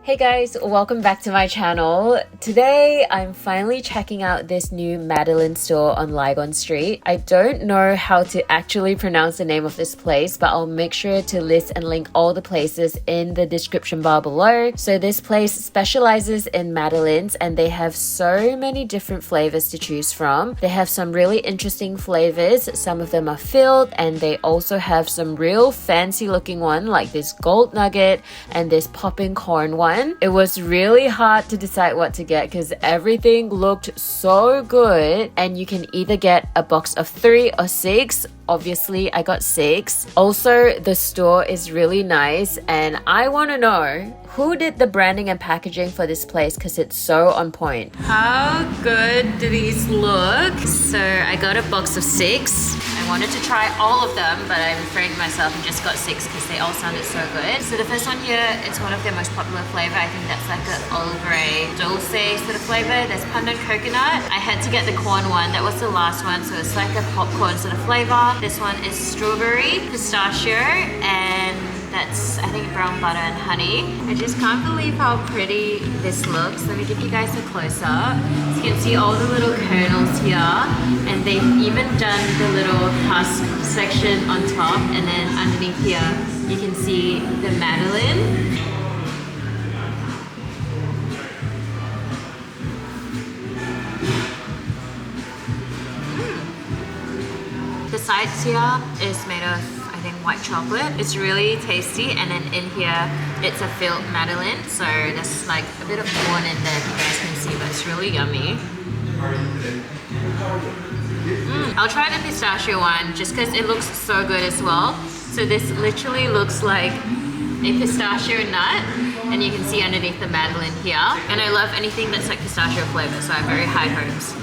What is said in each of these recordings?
Hey guys, welcome back to my channel. Today, I'm finally checking out this new Madeleine store on Lygon Street. I don't know how to actually pronounce the name of this place, but I'll make sure to list and link all the places in the description bar below. So this place specializes in Madeleines and they have so many different flavors to choose from. They have some really interesting flavors. Some of them are filled and they also have some real fancy looking one like this gold nugget and this popping corn one. It was really hard to decide what to get because everything looked so good, and you can either get a box of 3 or 6. Obviously, I got 6. Also, the store is really nice and I want to know who did the branding and packaging for this place because it's so on point. How good do these look? So I got a box of 6. I wanted to try all of them, but I'm afraid myself and just got 6 because they all sounded so good. So the first one here, it's one of their most popular flavor. I think that's like an Earl Grey dulce sort of flavor. There's pandan coconut. I had to get the corn one. That was the last one, so it's like a popcorn sort of flavor. This one is strawberry, pistachio, and that's, I think, brown butter and honey. I just can't believe how pretty this looks. Let me give you guys a close-up. So you can see all the little kernels here, and they've even done the little husk section on top, and then underneath here you can see the Madeleine. The sides here is made of, I think, white chocolate. It's really tasty, and then in here it's a filled Madeleine, so there's like a bit of corn in there if you guys can see, but it's really yummy. I'll try the pistachio one just because it looks so good as well. So this literally looks like a pistachio nut, and you can see underneath the Madeleine here. And I love anything that's like pistachio flavor, so I have very high hopes.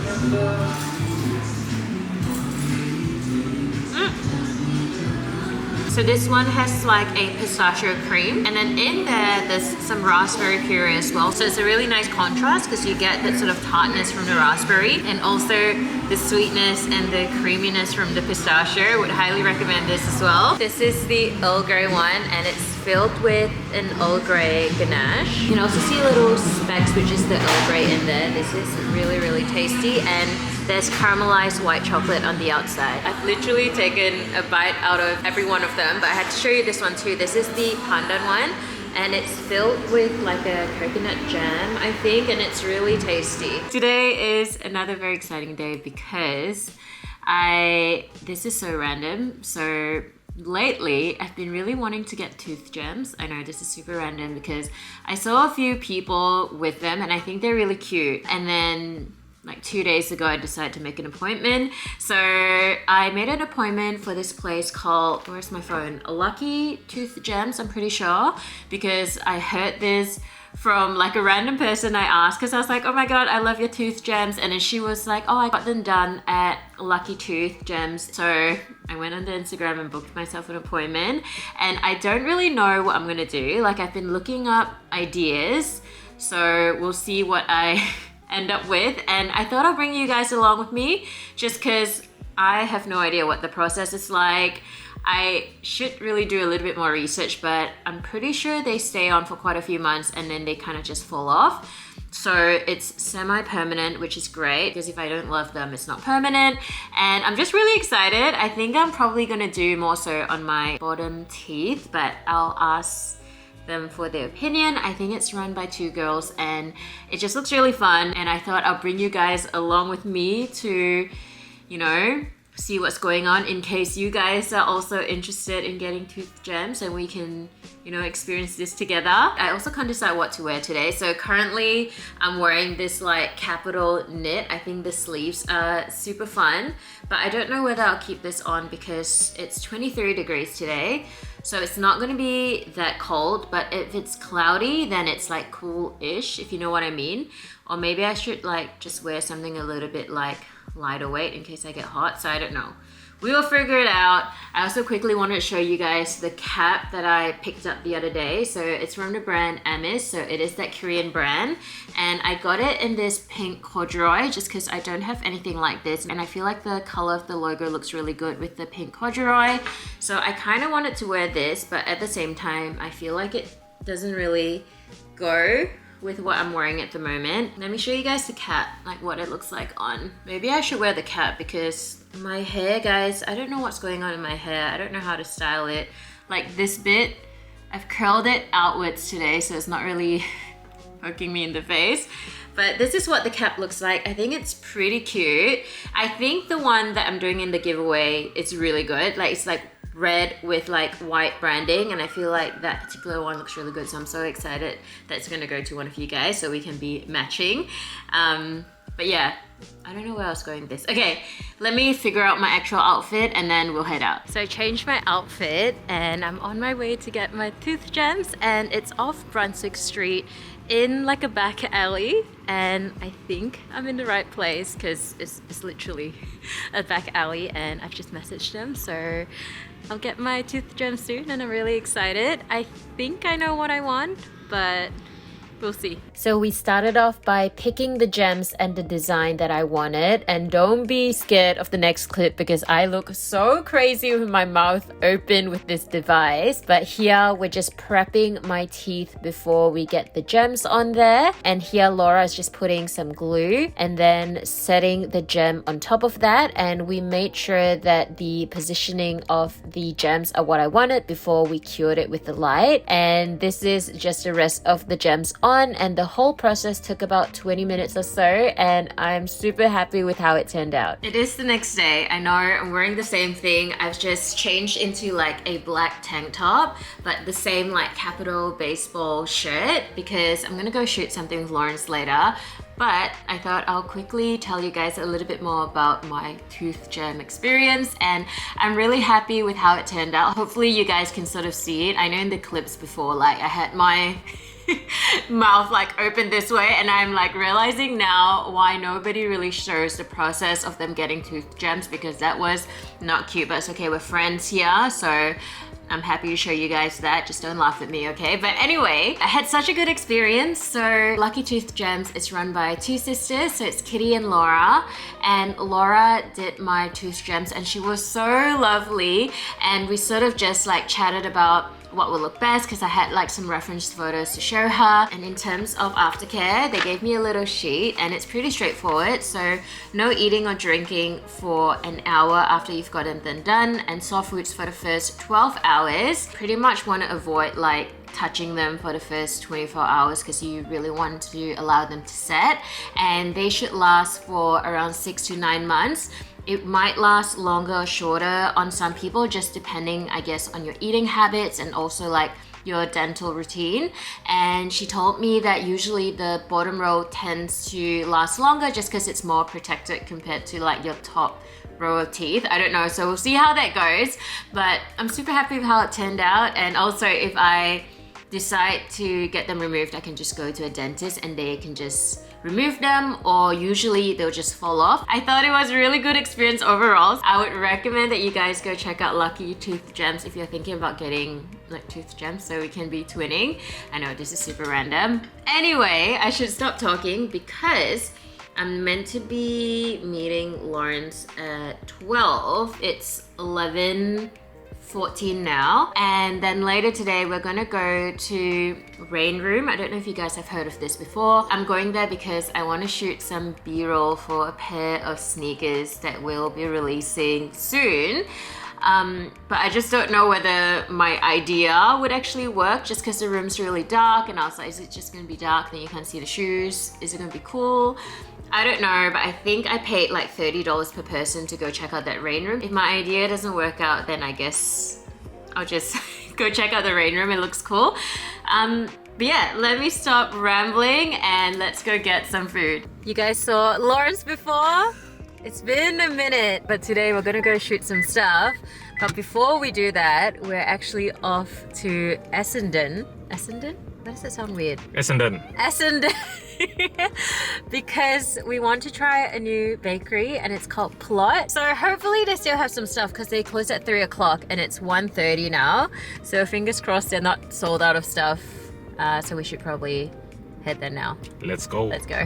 So this one has like a pistachio cream, and then in there's some raspberry puree as well. So it's a really nice contrast because you get that sort of tartness from the raspberry and also the sweetness and the creaminess from the pistachio. Would highly recommend this as well. This is the Earl Grey one, and it's filled with an Earl Grey ganache. You can also see little specks, which is the Earl Grey in there. This is really, really tasty, and there's caramelized white chocolate on the outside. I've literally taken a bite out of every one of them, but I had to show you this one too. This is the pandan one, and it's filled with like a coconut jam, I think, and it's really tasty. Today is another very exciting day because this is so random. So lately, I've been really wanting to get tooth gems. I know this is super random because I saw a few people with them and I think they're really cute. And then like 2 days ago, I decided to make an appointment. So I made an appointment for this place called, where's my phone? Lucky Tooth Gems, I'm pretty sure, because I heard this from like a random person I asked because I was like, oh my god, I love your tooth gems. And then she was like, oh, I got them done at Lucky Tooth Gems. So I went on the Instagram and booked myself an appointment, and I don't really know what I'm gonna do. Like, I've been looking up ideas, so we'll see what I end up with, and I thought I'll bring you guys along with me just because I have no idea what the process is like. I should really do a little bit more research, but I'm pretty sure they stay on for quite a few months and then they kind of just fall off. So it's semi-permanent, which is great because if I don't love them, it's not permanent. And I'm just really excited. I think I'm probably gonna do more so on my bottom teeth, but I'll ask them for their opinion. I think it's run by 2 girls and it just looks really fun, and I thought I'll bring you guys along with me to, you know, see what's going on in case you guys are also interested in getting tooth gems and we can, you know, experience this together. I also can't decide what to wear today. So currently I'm wearing this like Kapital knit. I think the sleeves are super fun, but I don't know whether I'll keep this on because it's 23 degrees today. So it's not gonna be that cold, but if it's cloudy, then it's like cool-ish, if you know what I mean. Or maybe I should like just wear something a little bit like lighter weight in case I get hot, so I don't know. We will figure it out. I also quickly wanted to show you guys the cap that I picked up the other day. So it's from the brand Amis, so it is that Korean brand. And I got it in this pink corduroy just because I don't have anything like this. And I feel like the color of the logo looks really good with the pink corduroy. So I kind of wanted to wear this, but at the same time, I feel like it doesn't really go with what I'm wearing at the moment. Let me show you guys the cap, like what it looks like on. Maybe I should wear the cap because my hair, guys, I don't know what's going on in my hair. I don't know how to style it. Like this bit, I've curled it outwards today, so it's not really poking me in the face. But this is what the cap looks like. I think it's pretty cute. I think the one that I'm doing in the giveaway is really good. Like it's like red with like white branding, and I feel like that particular one looks really good, so I'm so excited that it's gonna go to one of you guys so we can be matching. But yeah, I don't know where I was going with this. Okay, let me figure out my actual outfit and then we'll head out. So I changed my outfit and I'm on my way to get my tooth gems, and it's off Brunswick Street in like a back alley, and I think I'm in the right place because it's literally a back alley, and I've just messaged them, so I'll get my tooth gems soon and I'm really excited. I think I know what I want, but we'll see. So we started off by picking the gems and the design that I wanted, and don't be scared of the next clip because I look so crazy with my mouth open with this device. But here we're just prepping my teeth before we get the gems on there, and here Laura is just putting some glue and then setting the gem on top of that, and we made sure that the positioning of the gems are what I wanted before we cured it with the light. And this is just the rest of the gems on, and the whole process took about 20 minutes or so, and I'm super happy with how it turned out. It is the next day. I know I'm wearing the same thing. I've just changed into like a black tank top, but the same like Kapital baseball shirt because I'm gonna go shoot something with Lawrence later. But I thought I'll quickly tell you guys a little bit more about my tooth gem experience, and I'm really happy with how it turned out. Hopefully you guys can sort of see it. I know in the clips before, like I had my mouth like open this way, and I'm like realizing now why nobody really shows the process of them getting tooth gems, because that was not cute. But it's okay, we're friends here, so I'm happy to show you guys that. Just don't laugh at me, okay? But anyway, I had such a good experience. So Lucky Tooth Gems is run by two sisters, so it's Kitty and Laura, and Laura did my tooth gems and she was so lovely, and we sort of just like chatted about what will look best because I had like some reference photos to show her. And in terms of aftercare, they gave me a little sheet and it's pretty straightforward. So no eating or drinking for an hour after you've gotten them done, and soft foods for the first 12 hours. Pretty much want to avoid like touching them for the first 24 hours because you really want to allow them to set, and they should last for around 6 to 9 months. It might last longer or shorter on some people, just depending, I guess, on your eating habits and also like your dental routine. And she told me that usually the bottom row tends to last longer just because it's more protected compared to like your top row of teeth. I don't know, so we'll see how that goes. But I'm super happy with how it turned out, and also if I decide to get them removed, I can just go to a dentist and they can just remove them, or usually they'll just fall off. I thought it was a really good experience overall. I would recommend that you guys go check out Lucky Tooth Gems if you're thinking about getting like tooth gems so we can be twinning. I know this is super random. Anyway, I should stop talking because I'm meant to be meeting Lawrence at 12. It's 11:14 now, and then later today we're gonna go to Rain Room. I don't know if you guys have heard of this before. I'm going there because I want to shoot some b-roll for a pair of sneakers that we'll be releasing soon. But I just don't know whether my idea would actually work just because the room's really dark, and I was like, is it just gonna be dark then you can't see the shoes? Is it gonna be cool? I don't know, but I think I paid like $30 per person to go check out that Rain Room. If my idea doesn't work out, then I guess I'll just go check out the Rain Room. It looks cool. But yeah, let me stop rambling and let's go get some food. You guys saw Lawrence before? It's been a minute, but today we're gonna go shoot some stuff. But before we do that, we're actually off to Essendon. Essendon? Why does that sound weird? Essendon. Essendon. Because we want to try a new bakery and it's called Plot. So hopefully they still have some stuff because they close at 3 o'clock and it's 1:30 now. So fingers crossed they're not sold out of stuff. So we should probably head there now. Let's go. Let's go.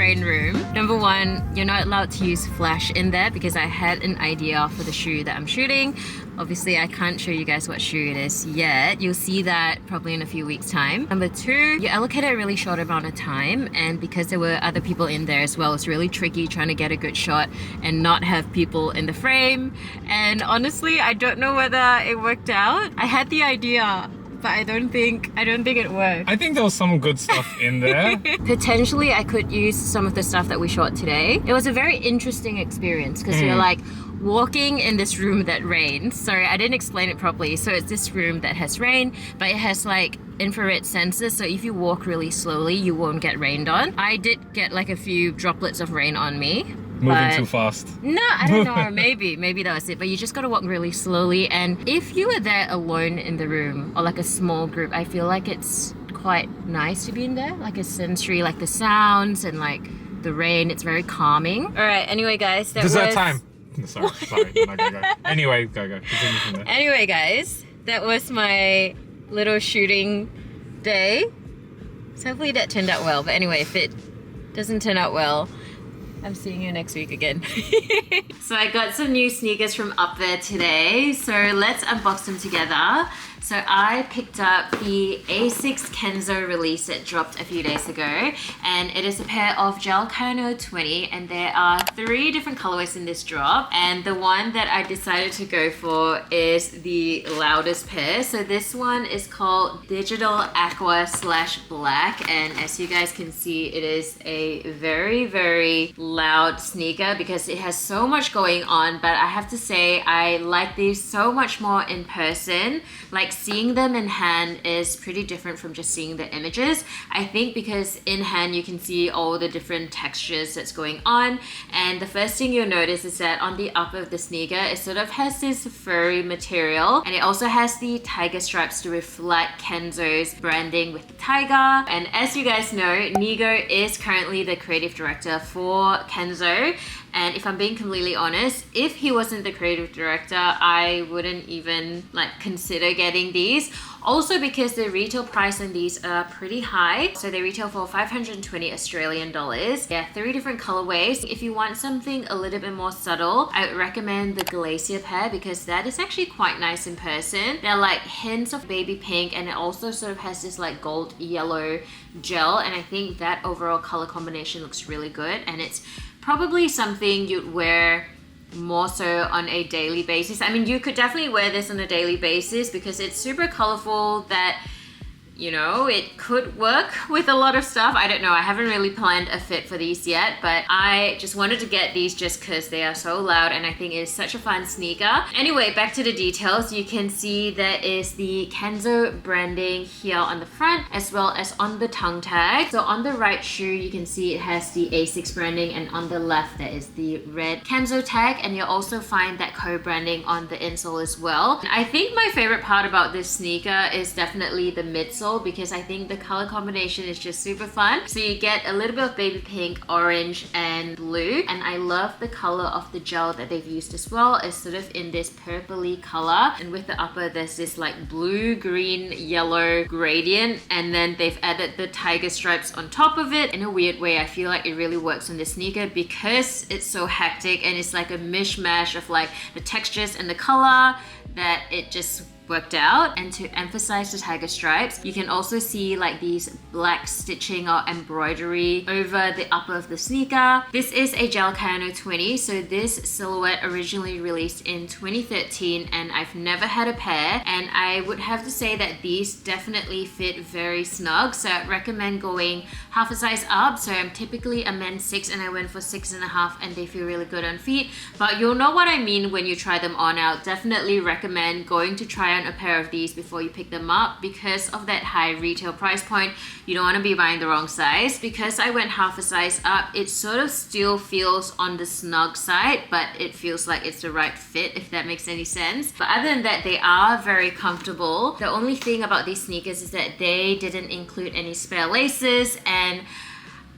rain room. Number one, you're not allowed to use flash in there because I had an idea for the shoe that I'm shooting. Obviously, I can't show you guys what shoe it is yet. You'll see that probably in a few weeks' time. Number two, you allocate a really short amount of time, and because there were other people in there as well, it's really tricky trying to get a good shot and not have people in the frame. And honestly, I don't know whether it worked out. I had the idea, but I don't think it worked. I think there was some good stuff in there. Potentially, I could use some of the stuff that we shot today. It was a very interesting experience because you're like walking in this room that rains. Sorry, I didn't explain it properly. So it's this room that has rain, but it has like infrared sensors. So if you walk really slowly, you won't get rained on. I did get like a few droplets of rain on me. Moving too fast. No, I don't know. Maybe that was it. But you just gotta walk really slowly. And if you were there alone in the room or like a small group, I feel like it's quite nice to be in there. Like a sensory, like the sounds and like the rain. It's very calming. All right. Anyway, guys, that Dessert was time. Sorry. No, go. Anyway, go. Continue from there. Anyway, guys, that was my little shooting day. So hopefully that turned out well. But anyway, if it doesn't turn out well, I'm seeing you next week again. So I got some new sneakers from Up There today. So let's unbox them together. So I picked up the Asics Kenzo release that dropped a few days ago, and it is a pair of Gel-Kayano 20, and there are 3 different colorways in this drop, and the one that I decided to go for is the loudest pair. So this one is called Digital Aqua / Black, and as you guys can see, it is a very, very loud sneaker because it has so much going on. But I have to say, I like these so much more in person. Like, seeing them in hand is pretty different from just seeing the images. I think because in hand you can see all the different textures that's going on, and the first thing you'll notice is that on the upper of the sneaker it sort of has this furry material, and it also has the tiger stripes to reflect Kenzo's branding with the tiger. And as you guys know, Nigo is currently the creative director for Kenzo. And if I'm being completely honest, if he wasn't the creative director, I wouldn't even like consider getting these. Also because the retail price on these are pretty high. So they retail for 520 Australian dollars. Yeah, 3 different colorways. If you want something a little bit more subtle, I would recommend the Glacier pair because that is actually quite nice in person. They're like hints of baby pink, and it also sort of has this like gold yellow gel, and I think that overall color combination looks really good, and it's probably something you'd wear more so on a daily basis. I mean, you could definitely wear this on a daily basis because it's super colorful that, you know, it could work with a lot of stuff. I don't know. I haven't really planned a fit for these yet, but I just wanted to get these just because they are so loud and I think it's such a fun sneaker. Anyway, back to the details. You can see there is the Kenzo branding here on the front as well as on the tongue tag. So on the right shoe, you can see it has the Asics branding, and on the left there is the red Kenzo tag, and you'll also find that co-branding on the insole as well. I think my favorite part about this sneaker is definitely the midsole, because I think the color combination is just super fun. So you get a little bit of baby pink, orange and blue, and I love the color of the gel that they've used as well. It's sort of in this purpley color, and with the upper there's this like blue, green, yellow gradient, and then they've added the tiger stripes on top of it. In a weird way, I feel like it really works on this sneaker because it's so hectic and it's like a mishmash of like the textures and the color that it just worked out. And to emphasize the tiger stripes, you can also see like these black stitching or embroidery over the upper of the sneaker. This is a Gel-Kayano 20, so this silhouette originally released in 2013, and I've never had a pair, and I would have to say that these definitely fit very snug. So I'd recommend going half a size up. So I'm typically a men's 6 and I went for 6.5, and they feel really good on feet, but you'll know what I mean when you try them on. I'll definitely recommend going to try a pair of these before you pick them up because of that high retail price point. You don't want to be buying the wrong size. Because I went half a size up, it sort of still feels on the snug side, but it feels like it's the right fit, if that makes any sense. But other than that, they are very comfortable. The only thing about these sneakers is that they didn't include any spare laces, and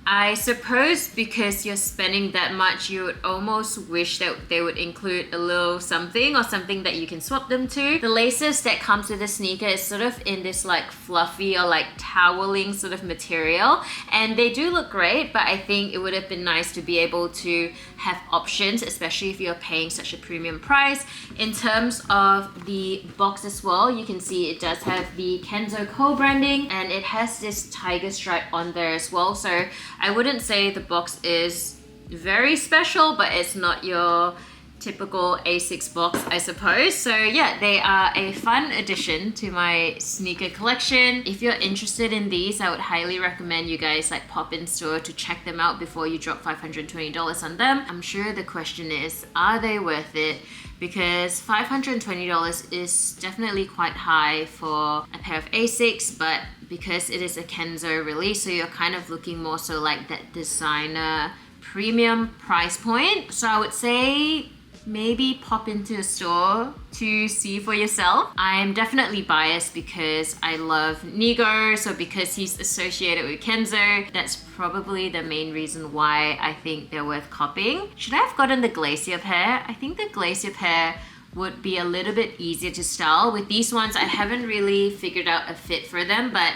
I suppose because you're spending that much, you would almost wish that they would include a little something or something that you can swap them to. The laces that comes with the sneaker is sort of in this like fluffy or like toweling sort of material, and they do look great, but I think it would have been nice to be able to have options, especially if you're paying such a premium price. In terms of the box as well, you can see it does have the Kenzo co-branding, and it has this tiger stripe on there as well. So I wouldn't say the box is very special, but it's not your typical Asics box, I suppose. So yeah, they are a fun addition to my sneaker collection. If you're interested in these, I would highly recommend you guys like pop in store to check them out before you drop $520 on them. I'm sure the question is, are they worth it? Because $520 is definitely quite high for a pair of Asics, but because it is a Kenzo release, so you're kind of looking more so like that designer premium price point. So I would say maybe pop into a store to see for yourself. I'm definitely biased because I love Nigo, so because he's associated with Kenzo, that's probably the main reason why I think they're worth copying. Should I have gotten the glacier pair? I think the glacier pair would be a little bit easier to style. With these ones, I haven't really figured out a fit for them, but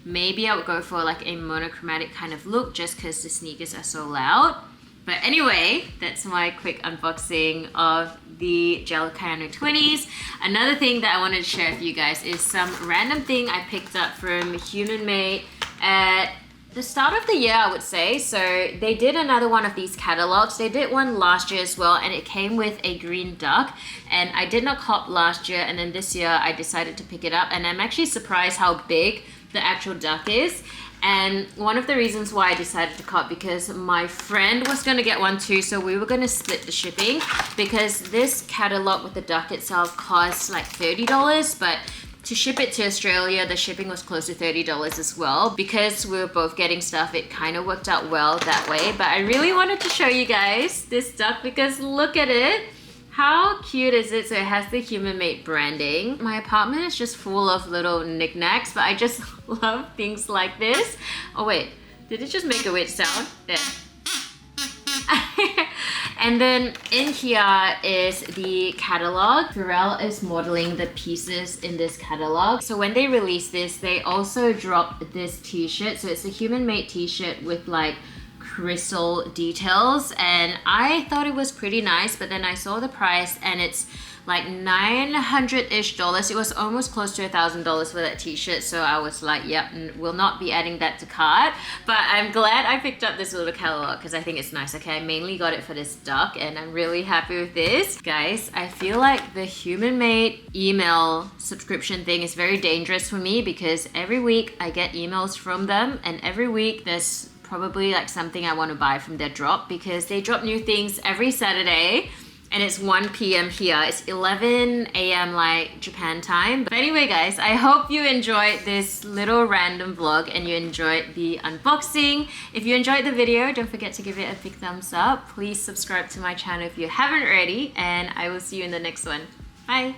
maybe I would go for like a monochromatic kind of look just because the sneakers are so loud. But anyway, that's my quick unboxing of the Gel-Kayano 20s. Another thing that I wanted to share with you guys is some random thing I picked up from Human Made at the start of the year, I would say. So they did another one of these catalogs. They did one last year as well, and it came with a green duck. And I did not cop last year, and then this year I decided to pick it up, and I'm actually surprised how big the actual duck is. And one of the reasons why I decided to cop, because my friend was gonna get one too, so we were gonna split the shipping, because this catalog with the duck itself costs like $30, but to ship it to Australia, the shipping was close to $30 as well. Because we were both getting stuff, it kind of worked out well that way. But I really wanted to show you guys this duck because look at it. How cute is it? So it has the Human Made branding. My apartment is just full of little knickknacks, but I just love things like this. Oh wait, did it just make a weird sound? There. And then in here is the catalog. Pharrell is modeling the pieces in this catalog. So when they released this, they also dropped this t-shirt. So it's a Human Made t-shirt with like crystal details, and I thought it was pretty nice, but then I saw the price and it's like $900-ish. It was almost close to $1,000 for that t-shirt, so I was like, yep, we'll not be adding that to cart. But I'm glad I picked up this little catalog because I think it's nice. Okay, I mainly got it for this duck and I'm really happy with this. Guys, I feel like the Human Made email subscription thing is very dangerous for me because every week I get emails from them, and every week there's probably like something I want to buy from their drop, because they drop new things every Saturday and it's 1 p.m. here. It's 11 a.m. like Japan time. But anyway guys, I hope you enjoyed this little random vlog and you enjoyed the unboxing. If you enjoyed the video, don't forget to give it a big thumbs up. Please subscribe to my channel if you haven't already, and I will see you in the next one. Bye!